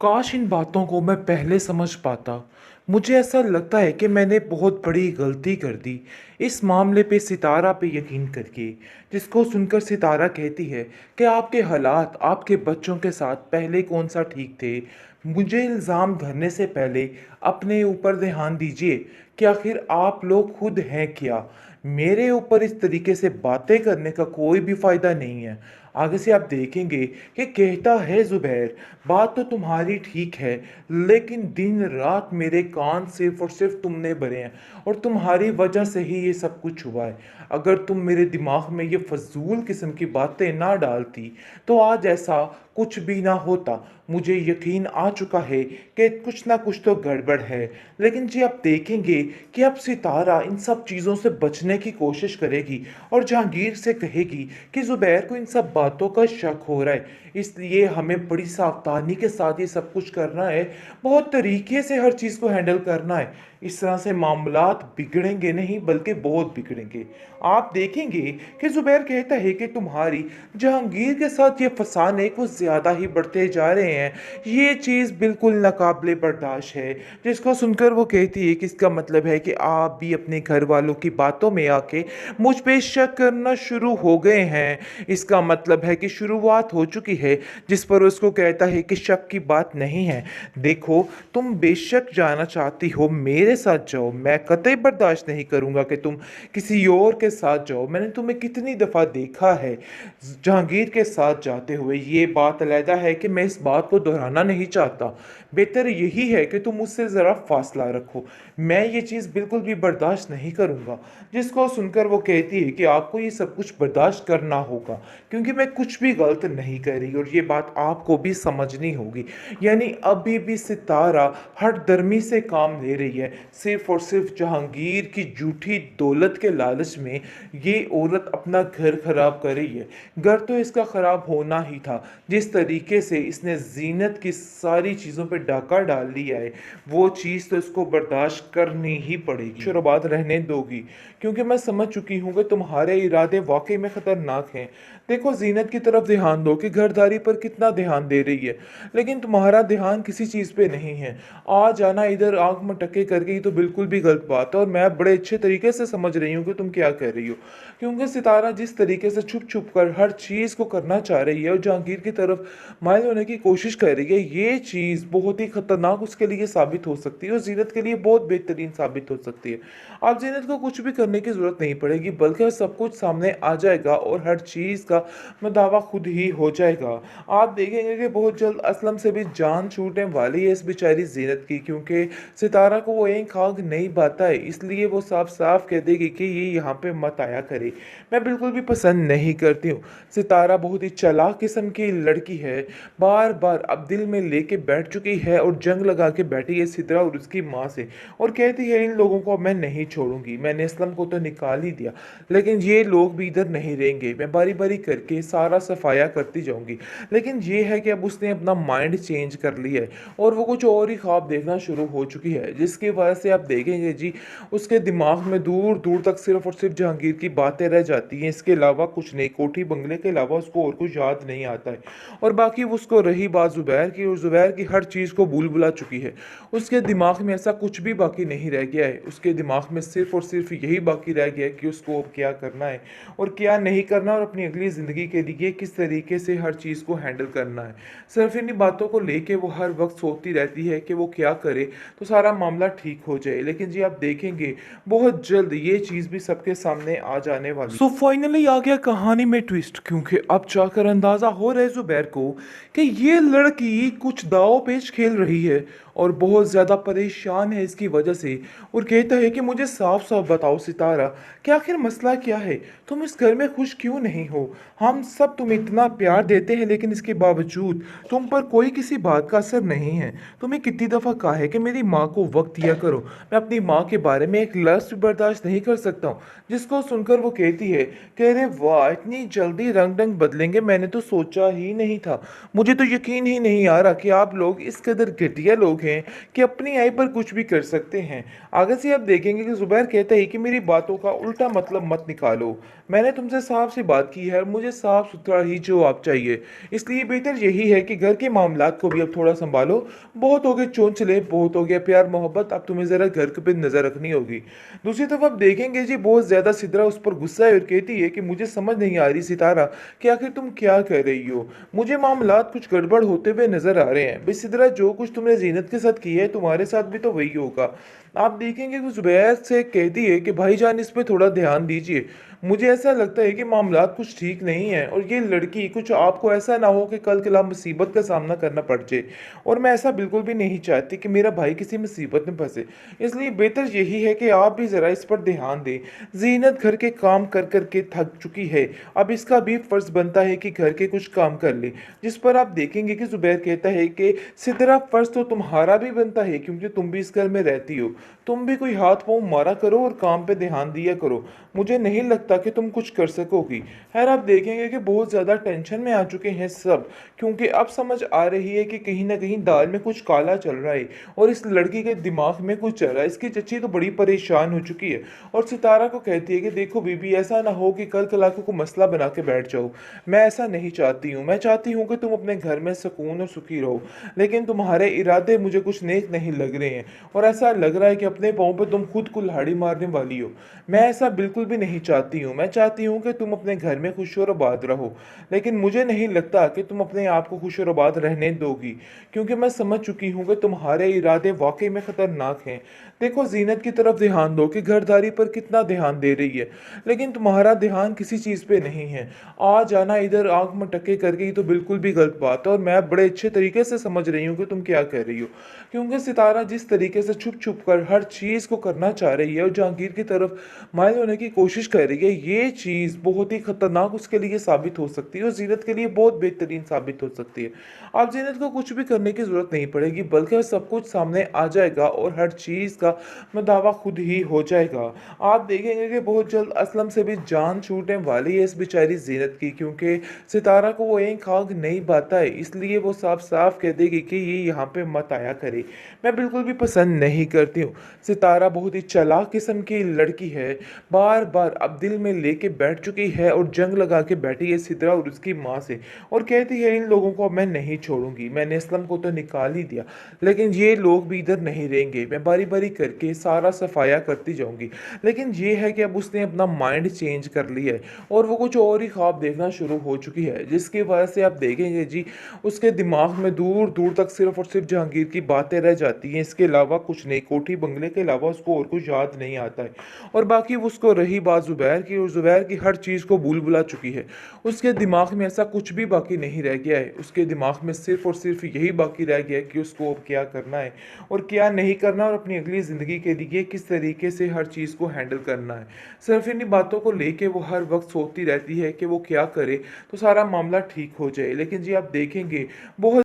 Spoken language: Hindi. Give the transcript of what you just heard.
काश इन बातों को मैं पहले समझ पाता। मुझे ऐसा लगता है कि मैंने बहुत बड़ी गलती कर दी इस मामले पे सितारा पे यकीन करके, जिसको सुनकर सितारा कहती है कि आपके हालात आपके बच्चों के साथ पहले कौन सा ठीक थे। मुझे इल्ज़ाम धरने से पहले अपने ऊपर ध्यान दीजिए कि आखिर आप लोग खुद हैं क्या। मेरे ऊपर इस तरीके से बातें करने का कोई भी फ़ायदा नहीं है। आगे से आप देखेंगे कि कहता है ज़ुबैर, बात तो तुम्हारी ठीक है, लेकिन दिन रात मेरे कान सिर्फ और सिर्फ तुमने भरे हैं और तुम्हारी वजह से ही ये सब कुछ हुआ है। अगर तुम मेरे दिमाग में ये फजूल किस्म की बातें ना डालती तो आज ऐसा कुछ भी ना होता। मुझे यकीन आ चुका है कि कुछ ना कुछ तो गड़बड़ है, लेकिन जी आप देखेंगे कि अब सितारा इन सब चीज़ों से बचने की कोशिश करेगी और जहांगीर से कहेगी कि ज़ुबैर को इन सब बातों का शक हो रहा है, इसलिए हमें बड़ी सावधानी के साथ ये सब कुछ करना है, बहुत तरीके से हर चीज़ को हैंडल करना है। इस तरह से मामलात बिगड़ेंगे नहीं बल्कि बहुत बिगड़ेंगे। आप देखेंगे कि ज़ुबैर कहता है कि तुम्हारी जहांगीर के साथ ये फसाने कुछ ज़्यादा ही बढ़ते जा रहे हैं, ये चीज़ बिल्कुल नाकाबिले बर्दाश्त है। जिसको सुनकर वो कहती है कि इसका मतलब है कि आप भी अपने घर वालों की बातों में आके मुझ पे शक करना शुरू हो गए हैं। इसका मतलब है कि शुरुआत हो चुकी है। जिस पर उसको कहता है कि शक की बात नहीं है। देखो, तुम बेशक जाना चाहती हो मेरे साथ जाओ, मैं कतई बर्दाश्त नहीं करूंगा कि तुम किसी और के साथ जाओ। मैंने तुम्हें कितनी दफ़ा देखा है जहांगीर के साथ जाते हुए। ये बात अलहदा है कि मैं इस बात को दोहराना नहीं चाहता। बेहतर यही है कि तुम मुझसे ज़रा फासला रखो। मैं ये चीज़ बिल्कुल भी बर्दाश्त नहीं करूँगा। जिसको सुनकर वो कहती है कि आपको ये सब कुछ बर्दाश्त करना होगा, क्योंकि मैं कुछ भी गलत नहीं कर रही और ये बात आपको भी समझनी होगी। यानी अभी भी सितारा हठधर्मी से काम ले रही है, सिर्फ और सिर्फ जहांगीर की झूठी दौलत के लालच में ये औरत अपना घर खराब कर रही है। घर तो इसका खराब होना ही था। जिस तरीके से इसने जीनत की सारी चीज़ों पे डाका डाल लिया है, वो चीज़ तो इसको बर्दाश्त करनी ही पड़ेगी। शुरुआत रहने दोगी, क्योंकि मैं समझ चुकी हूँ कि तुम्हारे इरादे वाकई में ख़तरनाक हैं। देखो, जीनत की तरफ ध्यान दो कि घरदारी पर कितना ध्यान दे रही है, लेकिन तुम्हारा ध्यान किसी चीज़ पे नहीं है। आ जाना इधर आंख मटके करके ही तो बिल्कुल भी गलत बात है, और मैं बड़े अच्छे तरीके से समझ रही हूँ कि तुम क्या कर रही हो। क्योंकि सितारा जिस तरीके से छुप छुप कर हर चीज़ को करना चाह रही है और जहांगीर की तरफ मायल होने की कोशिश कर रही है, ये चीज़ बहुत ही खतरनाक उसके लिए साबित हो सकती है और जीनत के लिए बहुत बेहतरीन साबित हो सकती है। अब जीनत को कुछ भी करने की ज़रूरत नहीं पड़ेगी, बल्कि सब कुछ सामने आ जाएगा और हर चीज़ का दावा खुद ही हो जाएगा। आप देखेंगे कि बहुत जल्द असलम से भी जान छूटने वाली है इस बेचारी जीनत की, क्योंकि सितारा को वो एक आग नहीं बाता है, इसलिए वो साफ साफ कह देगी कि ये यहाँ पे मत आया करे। मैं बिल्कुल भी पसंद नहीं करती हूँ। सितारा बहुत ही चालाक किस्म की लड़की है, बार बार अब दिल में लेके बैठ चुकी है और जंग लगा के बैठी है सिद्रा और उसकी माँ से, और कहती है इन लोगों को मैं नहीं छोड़ूंगी। मैंने असलम को तो निकाल ही दिया, लेकिन ये लोग भी इधर नहीं रहेंगे। मैं बारी बारी करके सारा सफाया करती जाऊंगी। लेकिन ये है कि अब उसने अपना माइंड चेंज कर लिया है और वो कुछ और ही ख्वाब देखना शुरू हो चुकी है, जिसकी वजह से आप देखेंगे जी उसके दिमाग में दूर दूर तक सिर्फ और सिर्फ जहांगीर की बातें रह जाती हैं। इसके अलावा कुछ नहीं, कोठी बंगले के अलावा उसको और कुछ याद नहीं आता है। और बाकी उसको रही बात ज़ुबैर की, और ज़ुबैर की हर चीज़ को भूल भुला चुकी है। उसके दिमाग में ऐसा कुछ भी बाकी नहीं रह गया है। उसके दिमाग में सिर्फ और सिर्फ यही बाकी रह गया है कि उसको अब क्या करना है और क्या नहीं करना, और अपनी अगली ज़िंदगी के लिए किस तरीके से हर चीज़ को हैंडल करना है। सिर्फ इन्हीं बातों को लेके वो हर वक्त सोचती रहती है कि वो क्या करे तो सारा मामला ठीक हो जाए। लेकिन जी आप देखेंगे बहुत जल्द ये चीज़ भी सबके सामने आ जाने वाली। सो फाइनली आ गया कहानी में ट्विस्ट, क्योंकि अब जाकर अंदाज़ा हो रहा है ज़ुबैर को कि ये लड़की कुछ दाव पेच खेल रही है और बहुत ज़्यादा परेशान है इसकी वजह से। और कहता है कि मुझे साफ साफ बताओ सितारा, कि आखिर मसला क्या है, तुम इस घर में खुश क्यों नहीं हो। हम सब तुम्हें इतना प्यार देते हैं, लेकिन इसके बावजूद तुम पर कोई किसी बात का असर नहीं है। तुम्हें कितनी दफ़ा कहा है कि मेरी माँ को वक्त दिया करो, मैं अपनी माँ के बारे में एक लफ्ज़ भी बर्दाश्त नहीं कर सकता हूँ। जिसको सुनकर वो कहती है कह रहे वाह, इतनी जल्दी रंग ढंग बदलेंगे, मैंने तो सोचा ही नहीं था। मुझे तो यकीन ही नहीं आ रहा कि आप लोग इस कदर घटिया लोग हैं कि अपनी आई पर कुछ भी कर सकते हैं। आगे से आप देखेंगे कि ज़ुबैर कहता है कि मेरी बातों का उल्टा मतलब मत निकालो। मैंने तुमसे साफ सी बात की है और मुझे साफ सुथरा ही जवाब चाहिए। इसलिए बेहतर यही है कि घर के मामलात को भी अब थोड़ा सँभालो। बहुत हो गए चोंचले, बहुत हो गया प्यार मोहब्बत, अब तुम्हें ज़रा घर के पे नज़र रखनी होगी। दूसरी तरफ आप देखेंगे जी, बहुत ज़्यादा सिद्रा उस पर गुस्सा है और कहती है कि मुझे समझ नहीं आ रही सितारा कि आखिर तुम क्या कर रही हो? मुझे मामलात कुछ गड़बड़ होते हुए नज़र आ रहे हैं। बेसिद्रा, जो कुछ तुमने ज़ीनत के साथ किया है, तुम्हारे साथ भी तो वही होगा। आप देखेंगे कि ज़ुबैर से कहती है कि भाईजान इस पे थोड़ा ध्यान दीजिए। मुझे ऐसा लगता है कि मामलात कुछ ठीक नहीं है और ये लड़की कुछ आपको ऐसा ना हो कि कल कला मुसीबत का सामना करना पड़ जाए। और मैं ऐसा बिल्कुल भी नहीं चाहती कि मेरा भाई किसी मुसीबत में फंसे। इसलिए बेहतर यही है कि आप भी ज़रा इस पर ध्यान दें। ज़ीनत घर के काम कर कर के थक चुकी है। अब इसका भी फ़र्ज़ बनता है कि घर के कुछ काम कर ले। जिस पर आप देखेंगे कि ज़ुबैर कहता है कि सिदरा, फ़र्ज़ तो तुम्हारा भी बनता है क्योंकि तुम भी इस घर में रहती हो। तुम भी कोई हाथ पाँव मारा करो और काम पे ध्यान दिया करो। मुझे नहीं लगता कि तुम कुछ कर सकोगी। खैर, आप देखेंगे कि बहुत ज़्यादा टेंशन में आ चुके हैं सब, क्योंकि अब समझ आ रही है कि कहीं न कहीं दाल में कुछ काला चल रहा है और इस लड़की के दिमाग में कुछ चल रहा है। इसकी चच्ची तो बड़ी परेशान हो चुकी है और सितारा को कहती है कि देखो बीबी, ऐसा ना हो कि कल कल को मसला बना के बैठ जाओ। मैं ऐसा नहीं चाहती हूँ। मैं चाहती हूँ कि तुम अपने घर में सुकून और सुखी रहो, लेकिन तुम्हारे इरादे मुझे कुछ नेक नहीं लग रहे हैं और ऐसा लग रहा है कि अपने पाँव पे तुम खुद कुल्हाड़ी मारने वाली हो। मैं ऐसा बिल्कुल भी नहीं चाहती हूँ। मैं चाहती हूँ कि तुम अपने घर में खुश और आबाद रहो, लेकिन मुझे नहीं लगता कि तुम अपने आप को खुश और आबाद रहने दोगी, क्योंकि मैं समझ चुकी हूँ कि तुम्हारे इरादे वाकई में खतरनाक हैं। देखो, जीनत की तरफ ध्यान दो कि घरदारी पर कितना ध्यान दे रही है, लेकिन तुम्हारा ध्यान किसी चीज़ पे नहीं है। आ जाना इधर आंख मटके करके, ये तो बिल्कुल भी गलत बात है और मैं बड़े अच्छे तरीके से समझ रही हूँ कि तुम क्या कह रही हो। क्योंकि सितारा जिस तरीके से छुप छुप कर हर चीज़ को करना चाह रही है और जहांगीर की तरफ माइल होने की कोशिश कर रही है, ये चीज़ बहुत ही खतरनाक उसके लिए साबित हो सकती है और जीनत के लिए बहुत बेहतरीन साबित हो सकती है। अब जीनत को कुछ भी करने की ज़रूरत नहीं पड़ेगी, बल्कि सब कुछ सामने आ जाएगा और हर चीज़ का दावा खुद ही हो जाएगा। आप देखेंगे कि बहुत जल्द असलम से भी जान छूटने वाली है इस बेचारी जीनत की, क्योंकि सितारा को वो एक आग नहीं भाता है, इसलिए वो साफ साफ कह देगी कि ये यहाँ पे मत आया करे। मैं बिल्कुल भी पसंद नहीं करती हूँ। सितारा बहुत ही चालाक किस्म की लड़की है, बार बार अब दिल में लेके बैठ चुकी है और जंग लगा के बैठी है सिद्रा और उसकी माँ से, और कहती है इन लोगों को अब मैं नहीं छोड़ूंगी। मैंने असलम को तो निकाल ही दिया, लेकिन ये लोग भी इधर नहीं रहेंगे। मैं बारी बारी करके सारा सफाया करती जाऊंगी। लेकिन ये है कि अब उसने अपना माइंड चेंज कर लिया है और वो कुछ और ही ख्वाब देखना शुरू हो चुकी है, जिसकी वजह से आप देखेंगे जी, उसके दिमाग में दूर दूर तक सिर्फ और सिर्फ जहांगीर की बातें रह जाती हैं। इसके अलावा कुछ नहीं, कोठी बंगले के अलावा उसको और कुछ याद नहीं आता है। और बाकी उसको रही बात ज़ुबैर की, और ज़ुबैर की हर चीज़ को भूल भुला चुकी है। उसके दिमाग में ऐसा कुछ भी बाकी नहीं रह गया है। उसके दिमाग में सिर्फ और सिर्फ यही बाकी रह गया है कि उसको अब क्या करना है और क्या नहीं करना, और अपनी अगली ज़िंदगी के लिए किस तरीके से हर चीज़ को हैंडल करना है। सिर्फ इन्हीं बातों को लेके वो हर वक्त सोचती रहती है कि वो क्या करे तो सारा मामला ठीक हो जाए। लेकिन जी, आप देखेंगे बहुत